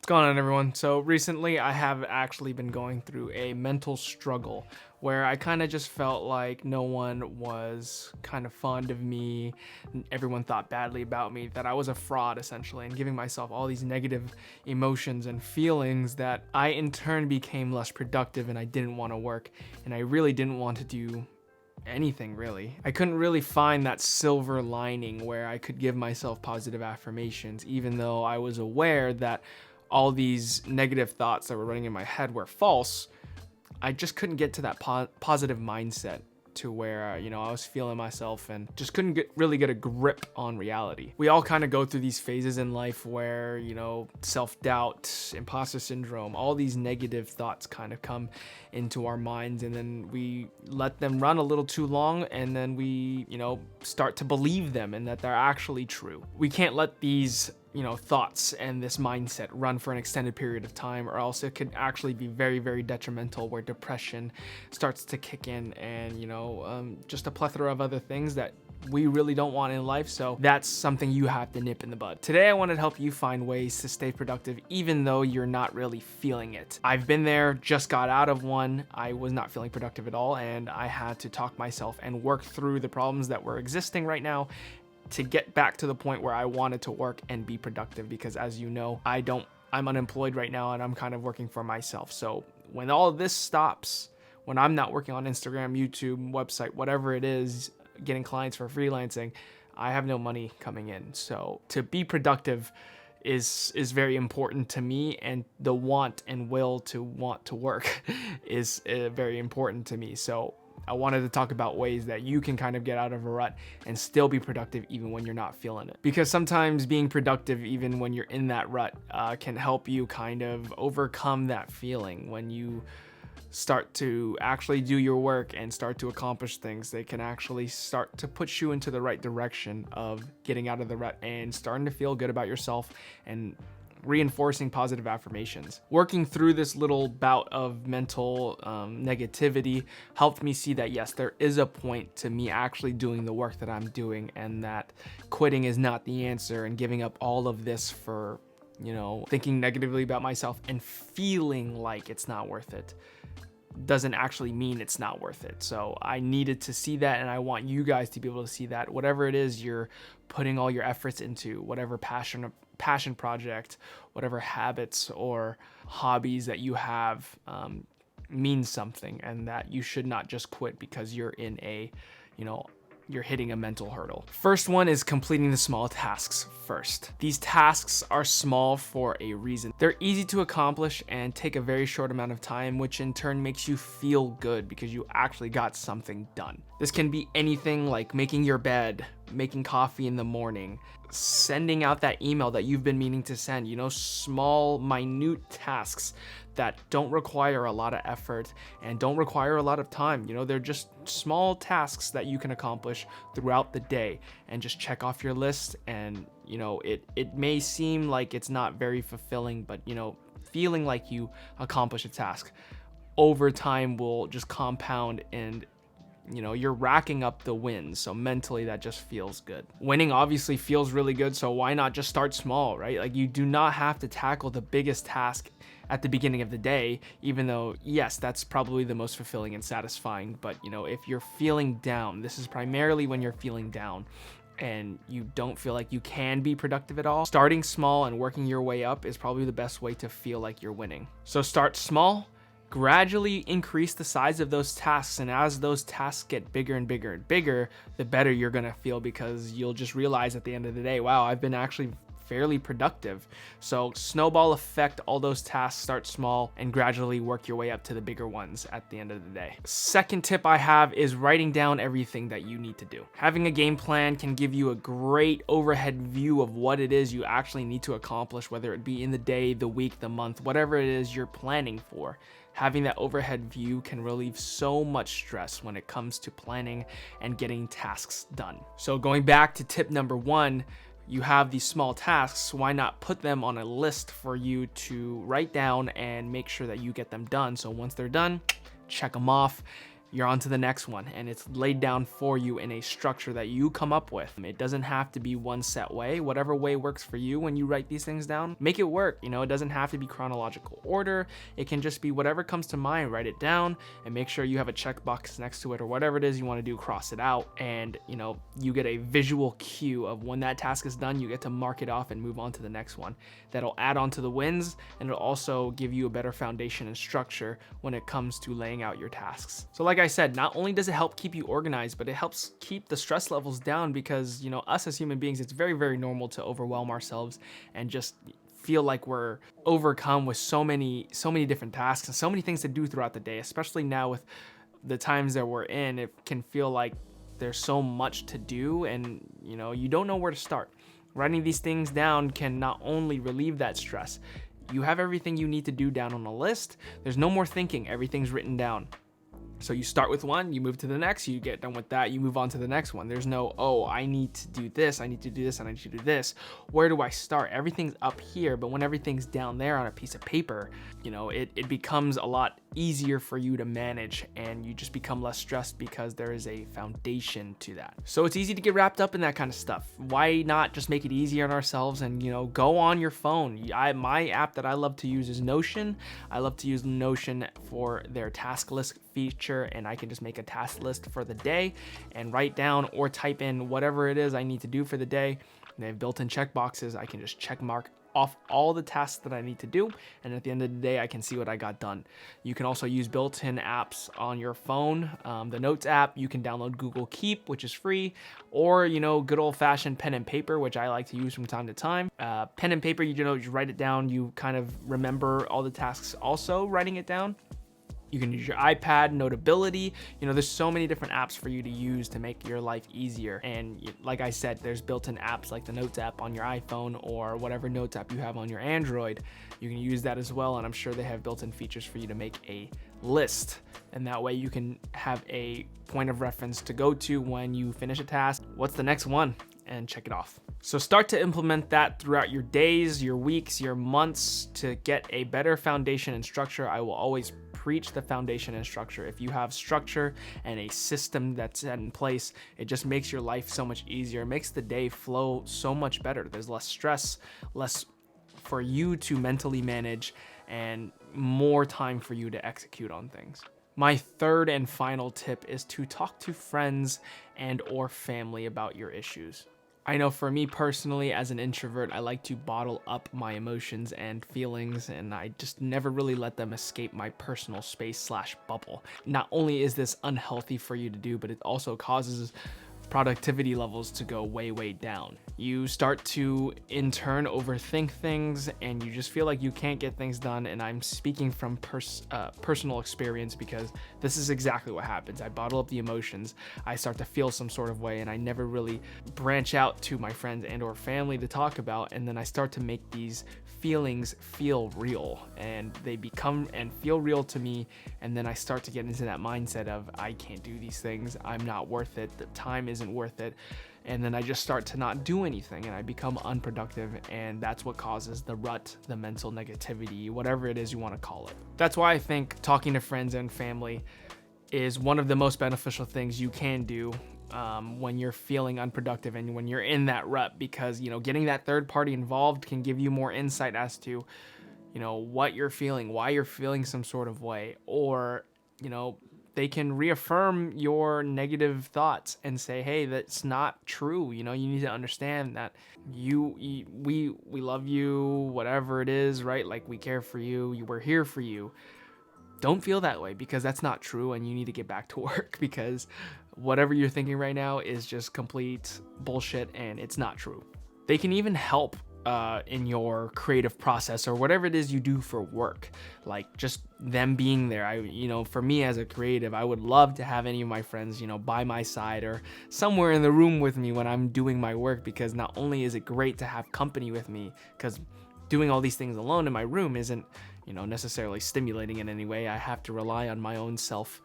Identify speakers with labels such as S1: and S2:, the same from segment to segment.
S1: going on, everyone? So recently I have actually been going through a mental struggle where I kind of just felt like no one was kind of fond of me, everyone thought badly about me, that I was a fraud essentially, and giving myself all these negative emotions and feelings that I in turn became less productive and I didn't want to work and I really didn't want to do anything really. I couldn't really find that silver lining where I could give myself positive affirmations, even though I was aware that all these negative thoughts that were running in my head were false. I just couldn't get to that positive mindset to where, I was feeling myself and just couldn't really get a grip on reality. We all kind of go through these phases in life where, self-doubt, imposter syndrome, all these negative thoughts kind of come into our minds, and then we let them run a little too long, and then we, start to believe them and that they're actually true. We can't let these thoughts and this mindset run for an extended period of time, or else it could actually be very, very detrimental, where depression starts to kick in and, just a plethora of other things that we really don't want in life. So that's something you have to nip in the bud. Today, I wanted to help you find ways to stay productive, even though you're not really feeling it. I've been there, just got out of one. I was not feeling productive at all, and I had to talk myself and work through the problems that were existing right now to get back to the point where I wanted to work and be productive, because as you know, I'm unemployed right now and I'm kind of working for myself. So when all of this stops, when I'm not working on Instagram, YouTube, website, whatever it is, getting clients for freelancing, I have no money coming in. So to be productive is very important to me, and the want and will to want to work is very important to me. So I wanted to talk about ways that you can kind of get out of a rut and still be productive even when you're not feeling it. Because sometimes being productive even when you're in that rut can help you kind of overcome that feeling. When you start to actually do your work and start to accomplish things, they can actually start to push you into the right direction of getting out of the rut and starting to feel good about yourself and reinforcing positive affirmations. Working through this little bout of mental negativity helped me see that yes, there is a point to me actually doing the work that I'm doing, and that quitting is not the answer, and giving up all of this for, thinking negatively about myself and feeling like it's not worth it doesn't actually mean it's not worth it. So I needed to see that, and I want you guys to be able to see that whatever it is you're putting all your efforts into, whatever passion project, whatever habits or hobbies that you have, means something, and that you should not just quit because you're in a, you're hitting a mental hurdle. First one is completing the small tasks first. These tasks are small for a reason. They're easy to accomplish and take a very short amount of time, which in turn makes you feel good because you actually got something done. This can be anything like making your bed, making coffee in the morning, sending out that email that you've been meaning to send, small, minute tasks that don't require a lot of effort and don't require a lot of time. They're just small tasks that you can accomplish throughout the day and just check off your list. And, it may seem like it's not very fulfilling, but, feeling like you accomplish a task over time will just compound, and you're racking up the wins. So mentally that just feels good. Winning obviously feels really good. So why not just start small, right? Like, you do not have to tackle the biggest task at the beginning of the day, even though, yes, that's probably the most fulfilling and satisfying. But, if you're feeling down, this is primarily when you're feeling down and you don't feel like you can be productive at all, starting small and working your way up is probably the best way to feel like you're winning. So start small. Gradually increase the size of those tasks, and as those tasks get bigger and bigger and bigger, the better you're gonna feel, because you'll just realize at the end of the day, wow, I've been actually fairly productive. So snowball effect, all those tasks, start small and gradually work your way up to the bigger ones at the end of the day. Second tip I have is writing down everything that you need to do. Having a game plan can give you a great overhead view of what it is you actually need to accomplish, whether it be in the day, the week, the month, whatever it is you're planning for. Having that overhead view can relieve so much stress when it comes to planning and getting tasks done. So going back to tip number one, you have these small tasks, why not put them on a list for you to write down and make sure that you get them done? So once they're done, check them off. you're on to the next one, and it's laid down for you in a structure that you come up with. It doesn't have to be one set way. Whatever way works for you when you write these things down, make it work. You know, it doesn't have to be chronological order. It can just be whatever comes to mind, write it down, and make sure you have a checkbox next to it, or whatever it is you want to do, cross it out, and you know, you get a visual cue of when that task is done. You get to mark it off and move on to the next one. That'll add on to the wins, and it'll also give you a better foundation and structure when it comes to laying out your tasks. So like I said, not only does it help keep you organized, but it helps keep the stress levels down, because you know, us as human beings, it's very, very normal to overwhelm ourselves and just feel like we're overcome with so many different tasks and so many things to do throughout the day. Especially now with the times that we're in, it can feel like there's so much to do, and you know, you don't know where to start. Writing these things down can not only relieve that stress, you have everything you need to do down on a list. There's no more thinking, everything's written down. So you start with one, you move to the next, you get done with that, you move on to the next one. There's no, oh, I need to do this, I need to do this, and I need to do this. Where do I start? Everything's up here, but when everything's down there on a piece of paper, you know, it becomes a lot easier for you to manage, and you just become less stressed because there is a foundation to that. So it's easy to get wrapped up in that kind of stuff. Why not just make it easier on ourselves and, you know, go on your phone? My app that I love to use is Notion. I love to use Notion for their task list feature, and I can just make a task list for the day and write down or type in whatever it is I need to do for the day. They have built-in checkboxes. I can just check mark off all the tasks that I need to do, and at the end of the day I can see what I got done. You can also use built-in apps on your phone. The Notes app, you can download Google Keep, which is free, or you know, good old-fashioned pen and paper, which I like to use from time to time. Pen and paper, you write it down, you kind of remember all the tasks also writing it down. You can use your iPad, Notability. You know, there's so many different apps for you to use to make your life easier. And like I said, there's built-in apps like the Notes app on your iPhone or whatever Notes app you have on your Android. You can use that as well, and I'm sure they have built-in features for you to make a list. And that way you can have a point of reference to go to when you finish a task. What's the next one? And check it off. So start to implement that throughout your days, your weeks, your months to get a better foundation and structure. I will always preach the foundation and structure. If you have structure and a system that's set in place, it just makes your life so much easier. It makes the day flow so much better. There's less stress, less for you to mentally manage, and more time for you to execute on things. My third and final tip is to talk to friends and or family about your issues. I know for me personally, as an introvert, I like to bottle up my emotions and feelings, and I just never really let them escape my personal space/bubble. Not only is this unhealthy for you to do, but it also causes productivity levels to go way, way down. You start to in turn overthink things, and you just feel like you can't get things done. And I'm speaking from personal experience, because this is exactly what happens. I bottle up the emotions, I start to feel some sort of way, and I never really branch out to my friends and or family to talk about, and then I start to make these feelings feel real, and they become and feel real to me, and then I start to get into that mindset of I can't do these things, I'm not worth it, the time isn't worth it, and then I just start to not do anything, and I become unproductive, and that's what causes the rut, the mental negativity, whatever it is you want to call it. That's why I think talking to friends and family is one of the most beneficial things you can do when you're feeling unproductive and when you're in that rut, because you know, getting that third party involved can give you more insight as to, you know, what you're feeling, why you're feeling some sort of way, or you know, they can reaffirm your negative thoughts and say, hey, that's not true. You know, you need to understand that we love you, whatever it is, right? Like, we care for you, we're here for you. Don't feel that way, because that's not true, and you need to get back to work, because whatever you're thinking right now is just complete bullshit, and it's not true. They can even help in your creative process or whatever it is you do for work, like just them being there. For me as a creative, I would love to have any of my friends, by my side or somewhere in the room with me when I'm doing my work, because not only is it great to have company with me, because doing all these things alone in my room isn't, necessarily stimulating in any way. I have to rely on my own self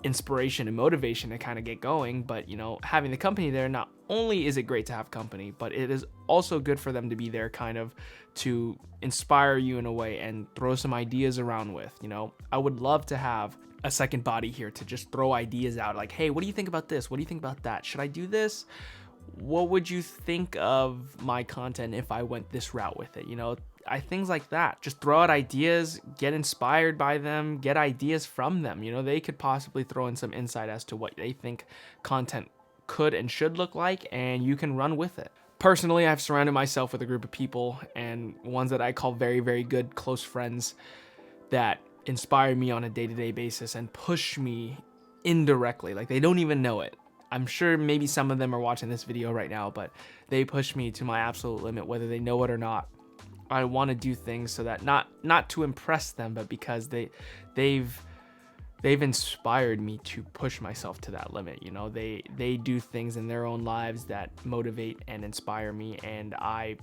S1: inspiration and motivation to kind of get going. But you know, having the company there, not only is it great to have company, but it is also good for them to be there kind of to inspire you in a way and throw some ideas around with. You know, I would love to have a second body here to just throw ideas out, like, hey, what do you think about this? What do you think about that? Should I do this? What would you think of my content if I went this route with it? You know, things like that. Just throw out ideas, get inspired by them, get ideas from them. You know, they could possibly throw in some insight as to what they think content could and should look like, and you can run with it. Personally, I've surrounded myself with a group of people, and ones that I call very, very good close friends, that inspire me on a day-to-day basis and push me indirectly. Like, they don't even know it. I'm sure maybe some of them are watching this video right now, but they push me to my absolute limit, whether they know it or not. I want to do things so that not to impress them, but because they've inspired me to push myself to that limit. You know, they do things in their own lives that motivate and inspire me, and I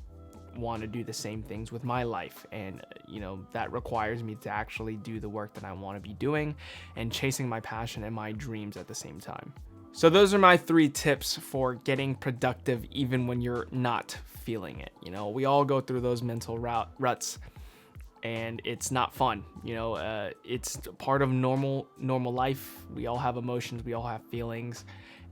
S1: want to do the same things with my life. And you know, that requires me to actually do the work that I want to be doing and chasing my passion and my dreams at the same time. So those are my 3 tips for getting productive even when you're not feeling it. You know, we all go through those mental ruts, and it's not fun. You know, it's part of normal life. We all have emotions, we all have feelings,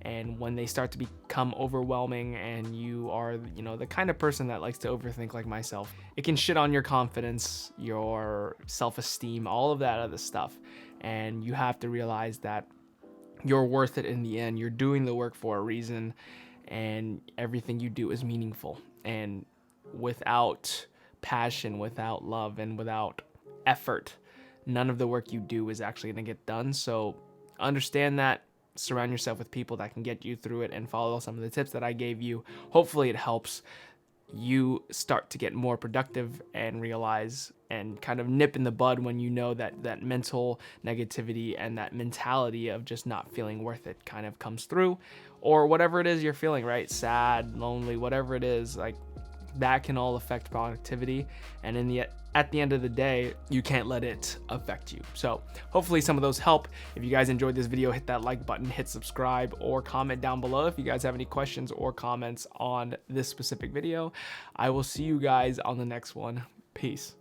S1: and when they start to become overwhelming and you are, you know, the kind of person that likes to overthink like myself, it can shit on your confidence, your self-esteem, all of that other stuff. And you have to realize that you're worth it in the end. You're doing the work for a reason, and everything you do is meaningful. And without passion, without love, and without effort, none of the work you do is actually going to get done. So understand that, surround yourself with people that can get you through it, and follow some of the tips that I gave you. Hopefully it helps you start to get more productive and realize and kind of nip in the bud when you know that mental negativity and that mentality of just not feeling worth it kind of comes through, or whatever it is you're feeling, right? Sad, lonely, whatever it is, like, that can all affect productivity. And at the end of the day, you can't let it affect you. So hopefully some of those help. If you guys enjoyed this video, hit that like button, hit subscribe, or comment down below if you guys have any questions or comments on this specific video. I will see you guys on the next one. Peace.